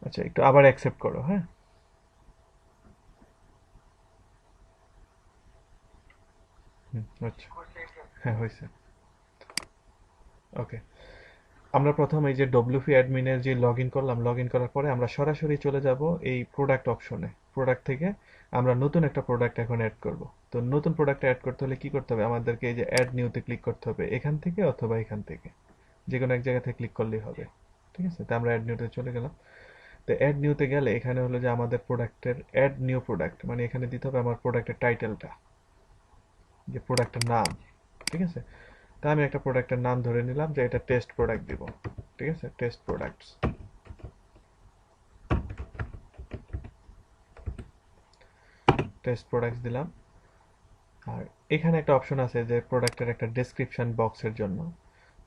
আচ্ছা, একটু আবার অ্যাকসেপ্ট করো, হ্যাঁ। আচ্ছা, হ্যাঁ হয়েছে। ওকে, আমরা প্রথম এই যে ডব্লিউপি অ্যাডমিনের যে লগ ইন করলাম, লগ ইন করার পরে আমরা সরাসরি চলে যাব এই প্রোডাক্ট অপশনে। প্রোডাক্ট থেকে আমরা নতুন একটা প্রোডাক্ট এখন অ্যাড করব। তো নতুন প্রোডাক্ট অ্যাড করতে হলে কি করতে হবে, আমাদেরকে এই যে অ্যাড নিউতে ক্লিক করতে হবে, এখান থেকে অথবা এখান থেকে যে কোনো এক জায়গা থেকে ক্লিক করলেই হবে। ঠিক আছে, তো আমরা অ্যাড নিউতে চলে গেলাম। তো অ্যাড নিউতে গেলে এখানে হলো যে আমাদের প্রোডাক্টের অ্যাড নিউ প্রোডাক্ট, মানে এখানে দিতে হবে আমার প্রোডাক্টের টাইটেলটা, যে প্রোডাক্টের নাম। ঠিক আছে, তা আমি একটা প্রোডাক্টের নাম ধরে নিলাম যে এটা টেস্ট প্রোডাক্ট দিব। ঠিক আছে, টেস্ট প্রোডাক্টস, টেস্ট প্রোডাক্টস দিলাম। আর এখানে একটা অপশন আছে যে প্রোডাক্টের একটা ডেসক্রিপশন বক্সের জন্য।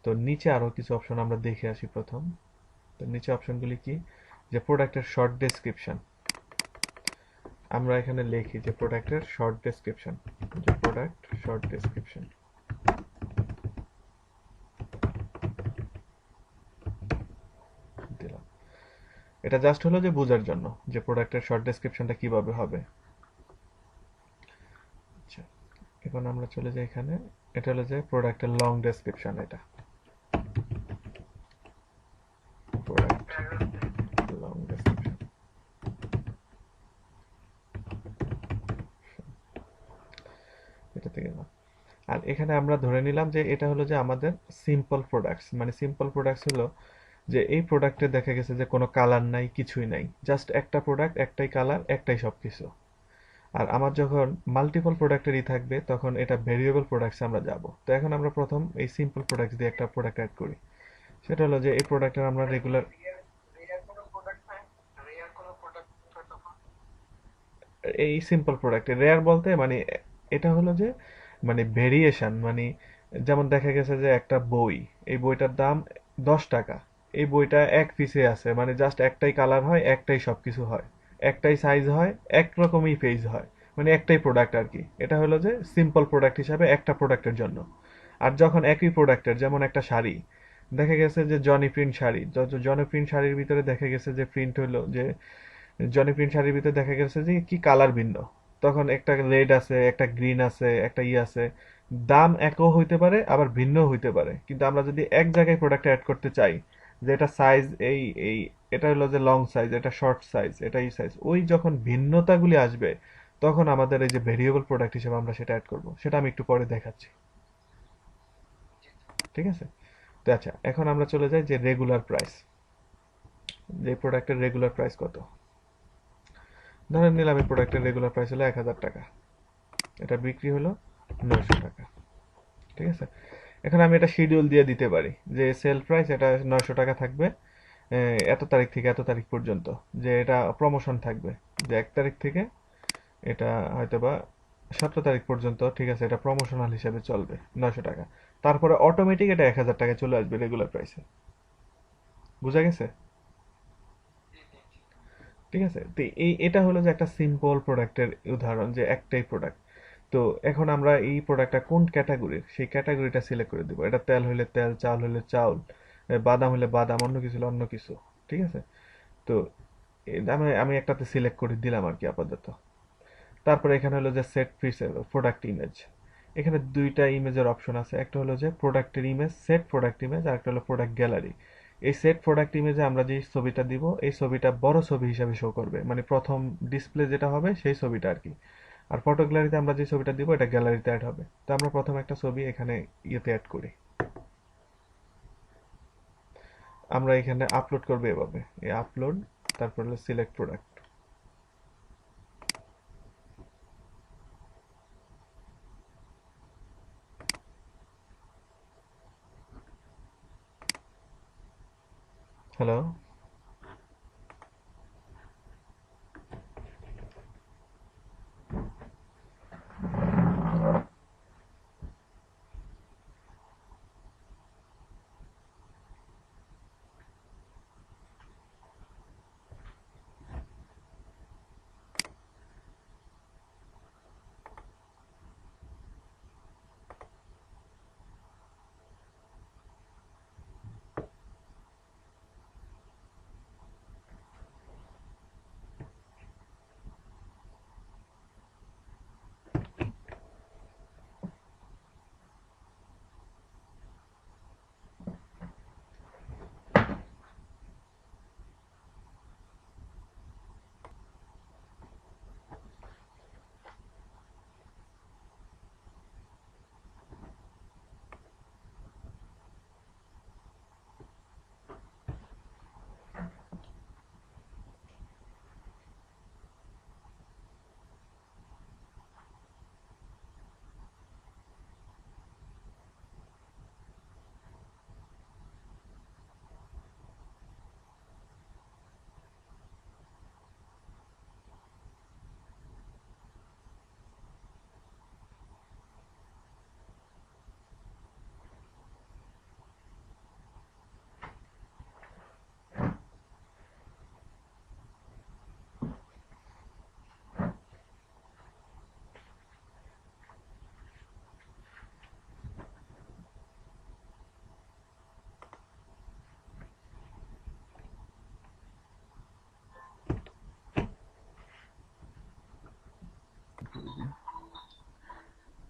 তো নিচে আরো কিছু অপশন আমরা দেখে আসি প্রথম। তো নিচে অপশনগুলি কি, যে প্রোডাক্টের শর্ট ডেসক্রিপশন। আমরা এখানে লিখি যে প্রোডাক্টের শর্ট ডেসক্রিপশন, যে প্রোডাক্ট শর্ট ডেসক্রিপশন দিলাম। এটা জাস্ট হলো যে বোঝার জন্য যে প্রোডাক্টের শর্ট ডেসক্রিপশনটা কিভাবে হবে। আচ্ছা, এখন আমরা চলে যাই এখানে। এটা হলো যে প্রোডাক্টের লং ডেসক্রিপশন, এটা প্রোডাক্ট লং ডেসক্রিপশন। এটাতে গেলাম। আর এখানে আমরা ধরে নিলাম যে এটা হলো যে আমাদের সিম্পল প্রোডাক্টস, মানে সিম্পল প্রোডাক্টস হলো যে এই প্রোডাক্টে দেখা গেছে যে কোনো কালার নাই, কিছুই নাই, জাস্ট একটা প্রোডাক্ট, একটাই কালার, একটাই সবকিছু। আর আমার যখন মাল্টিপল প্রোডাক্টেরই থাকবে তখন এটা ভেরিয়েবল প্রোডাক্টস আমরা যাব। তো এখন আমরা প্রথম এই সিম্পল প্রোডাক্টস দিয়ে একটা প্রোডাক্ট অ্যাড করি। সেটা হলো যে এই প্রোডাক্টের আমরা রেগুলার, এই সিম্পল প্রোডাক্ট রেয়ার বলতে মানে এটা হলো যে মানে ভেরিয়েশন, মানে যেমন দেখা গেছে যে একটা বই, এই বইটার দাম 10 টাকা, এই বইটা এক পিসে আছে, মানে জাস্ট একটাই কালার হয়, একটাই সবকিছু হয়, একটাই সাইজ হয়, একরকমই পেজ হয়, মানে একটাই প্রোডাক্ট আর কি। এটা হলো যে সিম্পল প্রোডাক্ট হিসাবে একটা প্রোডাক্টের জন্য। আর যখন একই প্রোডাক্টের, যেমন একটা শাড়ি, দেখা গেছে যে Johnny print sari, Johnny print শাড়ির ভিতরে দেখা গেছে যে প্রিন্ট হলো যে জনি প্রিন্ট শাড়ির ভিতরে দেখা গেছে যে কি কালার ভিন্ন, তখন একটা রেড আছে, একটা গ্রিন আছে, একটা ই আছে, দাম একও হইতে পারে আবার ভিন্ন হইতে পারে, কিন্তু আমরা যদি এক জায়গায় প্রোডাক্ট অ্যাড করতে চাই যে এটা সাইজ এই এই, এটা হলো যে লং সাইজ, এটা শর্ট সাইজ, এটা এই সাইজ, ওই যখন ভিন্নতাগুলি আসবে তখন আমাদের এই যে ভেরিয়েবল প্রোডাক্ট হিসেবে আমরা সেটা অ্যাড করব, সেটা আমি একটু পরে দেখাচ্ছি। ঠিক আছে, তো আচ্ছা, এখন আমরা চলে যাই যে রেগুলার প্রাইস, যে প্রোডাক্টের রেগুলার প্রাইস কত। ধরেন নিলাম এই প্রোডাক্টের রেগুলার প্রাইস হলো 1000 টাকা, এটা বিক্রি হলো 900 টাকা। ঠিক আছে, এখন আমি এটা শিডিউল দিয়ে দিতে পারি যে সেল প্রাইস এটা 900 টাকা থাকবে এত তারিখ থেকে এত তারিখ পর্যন্ত, যে এটা প্রমোশন থাকবে, যে 1 তারিখ থেকে এটা হয়তোবা 17 তারিখ পর্যন্ত, ঠিক আছে, এটা প্রমোশনাল হিসেবে চলবে 900 টাকা। তারপরে অটোমেটিক এটা 1000 টাকায় চলে আসবে রেগুলার প্রাইসে। বুঝা গেছে? ঠিক আছে, তো এটা হলো যে একটা সিম্পল প্রোডাক্টের উদাহরণ, যে একটাই প্রোডাক্ট। তো এখন আমরা এই প্রোডাক্টটা কোন ক্যাটাগরির, সেই ক্যাটাগরিটা সিলেক্ট করে দিব। এটা তেল হলে তেল, চাল হলে চাউল, বাদাম হলে বাদাম, অন্য কিছু হলে অন্য কিছু। ঠিক আছে, তো আমি আমি একটাতে সিলেক্ট করে দিলাম আর কি আপাতত। তারপরে এখানে হলো যে সেট প্রোডাক্ট ইমেজ। এখানে দুইটা ইমেজের অপশন আছে, একটা হলো যে প্রোডাক্টের ইমেজ, সেট প্রোডাক্ট ইমেজ, আর একটা হলো প্রোডাক্ট গ্যালারি। এই সেট প্রোডাক্ট ইমেজে আমরা যে ছবিটা দিব, এই ছবিটা বড় ছবি হিসাবে শো করবে, মানে প্রথম ডিসপ্লে যেটা হবে সেই ছবিটা আর কি। আর ফটো গ্যালারিতে আমরা যে ছবিটা দিব এটা গ্যালারিতে অ্যাড হবে। তো আমরা প্রথম একটা ছবি এখানে ইয়েতে অ্যাড করি, আমরা এখানে আপলোড করবো এভাবে, এই আপলোড, তারপর হলো সিলেক্ট প্রোডাক্ট। হ্যালো?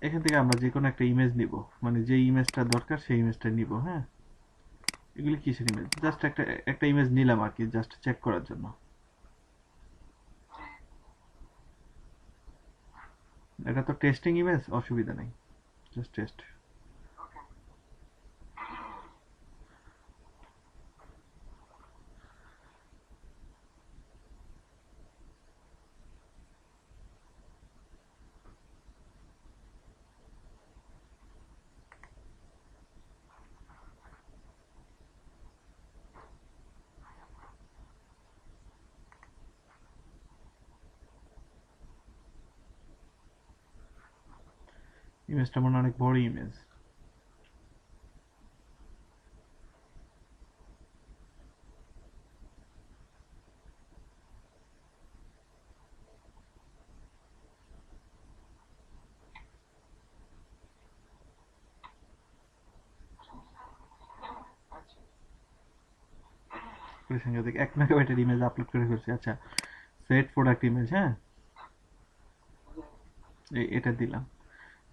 এখান থেকে আমরা যে কোনো একটা ইমেজ নিব, মানে যে ইমেজটা দরকার সেই ইমেজটা নিব। হ্যাঁ, এগুলি কিসের ইমেজ? জাস্ট একটা একটা ইমেজ নিলাম আর কি, জাস্ট চেক করার জন্য। এটা তো টেস্টিং ইমেজ, অসুবিধা নেই, জাস্ট টেস্ট। ইমেজটা মনে হয় অনেক বড় ইমেজ। সাংঘাতিক, 1 মেগাবাইটের ইমেজ আপলোড করে ফেলছি। আচ্ছা, সেট প্রোডাক্ট ইমেজ। হ্যাঁ, এটা দিলাম।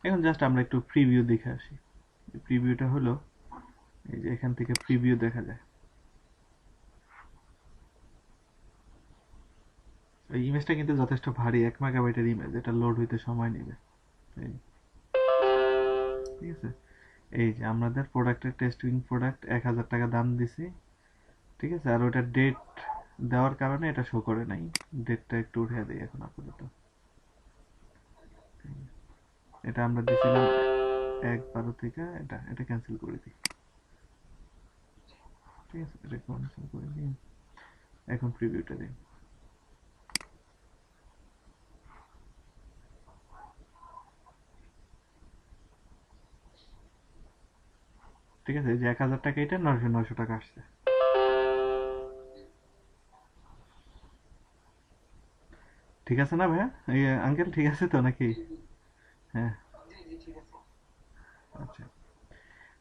এখন জাস্ট আমরা একটু প্রিভিউ দেখে আসি। প্রিভিউটা হলো এই যে এখান থেকে প্রিভিউ দেখা যায়। এই ইমেজটা কিন্তু যথেষ্ট ভারী, 1 মেগাবাইটের ইমেজ, এটা লোড হইতে সময় নেবে। এই, ঠিক আছে। এই যে আমাদের প্রোডাক্টের টেস্টিং প্রোডাক্ট 1,000 টাকা দাম দিছি, ঠিক আছে। আর ওটা ডেট দেওয়ার কারণে এটা শো করে নাই। ডেটটা একটু উঠিয়ে দিই এখন আপাতত। এটা আমরা দিছিলাম 1/12 থেকে, এটা এটা ক্যান্সেল করে দিই। ঠিক আছে, এটা ক্যান্সেল করে দিই। এখন প্রিভিউটা দিই। ঠিক আছে, এই যে 1,000 টাকা, এটা 900 টাকা আসছে। ঠিক আছে না ভাইয়া? এই আঙ্কেল ঠিক আছে তো নাকি? হ্যাঁ, আচ্ছা।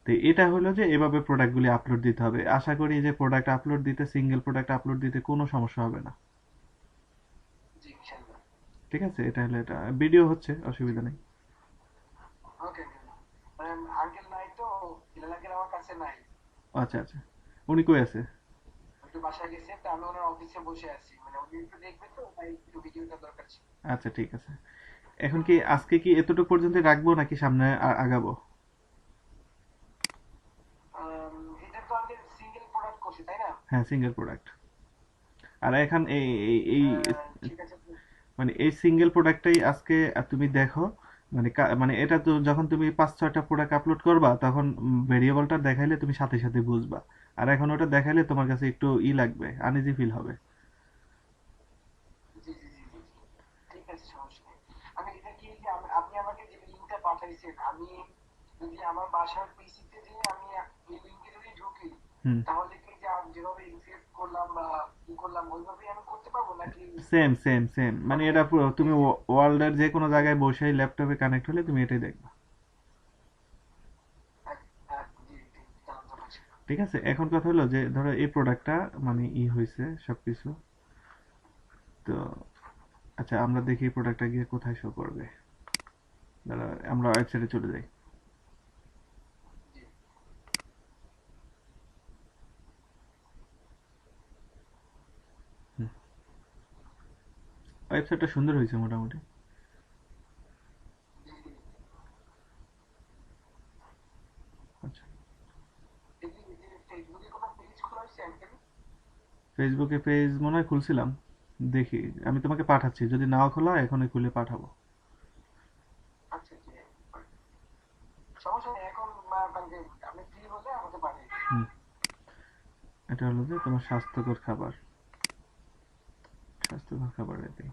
তো এটা হলো যে এভাবে প্রোডাক্টগুলি আপলোড দিতে হবে। আশা করি যে প্রোডাক্ট আপলোড দিতে, সিঙ্গেল প্রোডাক্ট আপলোড দিতে কোনো সমস্যা হবে না। ঠিক আছে, এটা হলো, এটা ভিডিও হচ্ছে, অসুবিধা নেই। আচ্ছা আচ্ছা, উনি কই আছে? আচ্ছা ঠিক আছে। এখন কি আজকে কি এতটুকু পর্যন্ত রাখবো নাকি সামনে আগাবো? হ্যাঁ, সিঙ্গেল প্রোডাক্ট। আর এখন এই মানে এই সিঙ্গেল প্রোডাক্টটাই আজকে তুমি দেখো। মানে মানে এটা তো যখন তুমি 5-6টা প্রোডাক্ট আপলোড করবা তখন ভেরিয়েবলটা দেখাইলে তুমি সাথে সাথে বুঝবা। আর এখন ওটা দেখাইলে তোমার কাছে একটু লাগবে, আনইজি ফিল হবে। হুম, সেম সেম সেম, মানে এটা পুরো তুমি ওয়ার্ল্ডের যে কোনো জায়গায় বসে ল্যাপটপে কানেক্ট হলে তুমি এটাই দেখবা। ঠিক আছে, এখন কথা হলো যে ধরো এই প্রোডাক্টটা মানে হয়েছে সবকিছু। তো আচ্ছা, আমরা দেখি প্রোডাক্টটা গিয়ে কোথায় শো করবে। দাঁড়া, আমরা ওয়েবসাইটে চলে যাই। ওয়েবসাইটটা সুন্দর হয়েছে মোটামুটি। আচ্ছা, ফেসবুকে পেজ মনে হয় খুলছিলাম, দেখি। আমি তোমাকে পাঠাচ্ছি, যদি নাও খোলা এখনই খুলে পাঠাবো। হুম, এটা হলো যে তোমার স্বাস্থ্যকর খাবার। স্বাস্থ্যকর খাবার এটাই।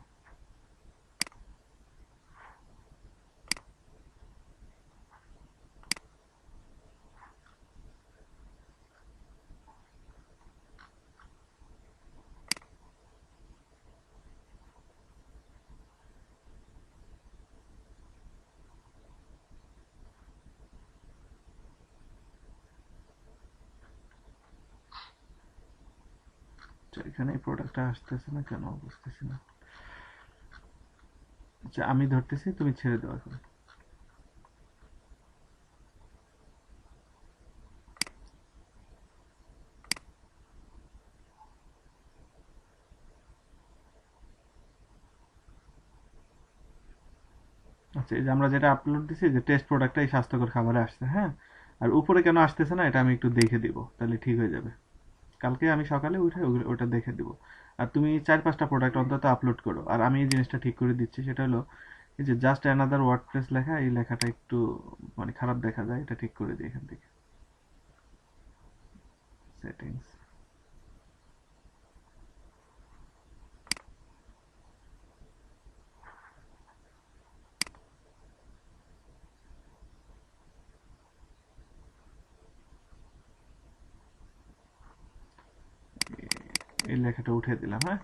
আচ্ছা, এখানে এই প্রোডাক্টটা আসতেছে না কেন বুঝতেছি না। আচ্ছা, আমি ধরতেছি, তুমি ছেড়ে দাও এখন। আচ্ছা, এই যে আমরা যেটা আপলোড দিছি যে টেস্ট প্রোডাক্টটা এই স্বাস্থ্যকর খাবারে আসছে, হ্যাঁ। আর উপরে কেন আসতেছে না এটা আমি একটু দেখে দিব, তাহলে ঠিক হয়ে যাবে। কালকে আমি সকালে উঠে ওটা দেখে দিব। আর তুমি 4-5টা প্রোডাক্ট অন্তত আপলোড করো। আর আমি এই জিনিসটা ঠিক করে দিচ্ছি, সেটা হলো এই যে জাস্ট অ্যানাদার ওয়ার্ডপ্রেস লেখা, এই লেখাটা একটু মানে খারাপ দেখা যায়, এটা ঠিক করে দিই এখান থেকে। সেটিংস, এই লেখাটা উঠে দিলাম, হ্যাঁ।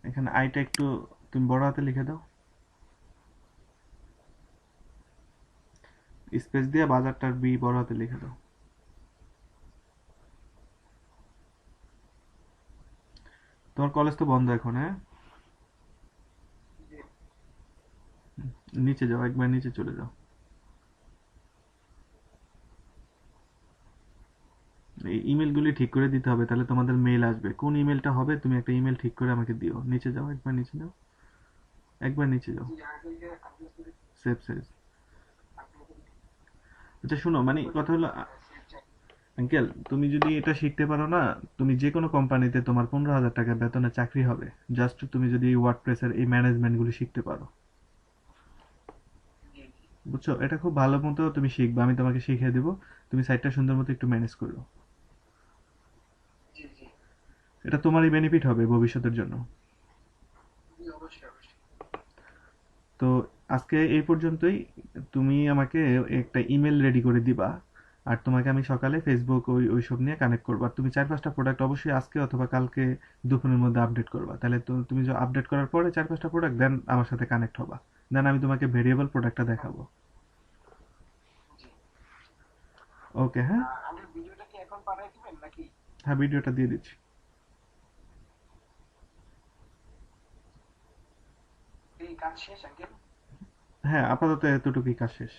এখানে আইটা একটু তুমি বড় হাতে লিখে দাও, স্পেস দিয়ে বাজারটার বি বড় হাতে লিখে দাও। তোমার কলেজ তো বন্ধ এখন, হ্যাঁ। নিচে যাও, একবার নিচে চলে যাও। এই ইমেলগুলি ঠিক করে দিতে হবে, তাহলে তোমাদের মেইল আসবে। কোন ইমেলটা হবে তুমি একটা ইমেল ঠিক করে আমাকে দিও। নিচে যাও, একবার নিচে যাও, একবার নিচে যাও। Save save. আচ্ছা শুনো, মানে কথা হলো আঙ্কেল, তুমি যদি এটা শিখতে পারো না, তুমি যে কোনো কোম্পানিতে তোমার 15,000 টাকা বেতনে চাকরি হবে। জাস্ট তুমি যদি এই ওয়ার্ডপ্রেসের এই ম্যানেজমেন্টগুলি শিখতে পারো। বুঝছো, এটা খুব ভালো মতো তুমি শিখবে, আমি তোমাকে শিখিয়ে দেবো। তুমি সাইটটা সুন্দর মতো একটু ম্যানেজ করো। এটা তোমারই বেনিফিট হবে ভবিষ্যতের জন্য। তো আজকে এই পর্যন্তই। তুমি আমাকে একটা ইমেল রেডি করে দিবা। আর তোমাকে আমি সকালে ফেসবুক ওইসব নিয়ে কানেক্ট করবো। আর তুমি 4-5টা প্রোডাক্ট অবশ্যই আজকে অথবা কালকে দুপুরের মধ্যে আপডেট করবা। তাহলে তো তুমি যে আপডেট করার পরে 4-5টা প্রোডাক্ট দেন আমার সাথে কানেক্ট হবা। দেন আমি তোমাকে ভেরিয়েবল প্রোডাক্টটা দেখাবো। ওকে, হ্যাঁ। হ্যাঁ, ভিডিওটা দিয়ে দিচ্ছি। হ্যাঁ, আপাতত এতটুকুই কাজ শেষ।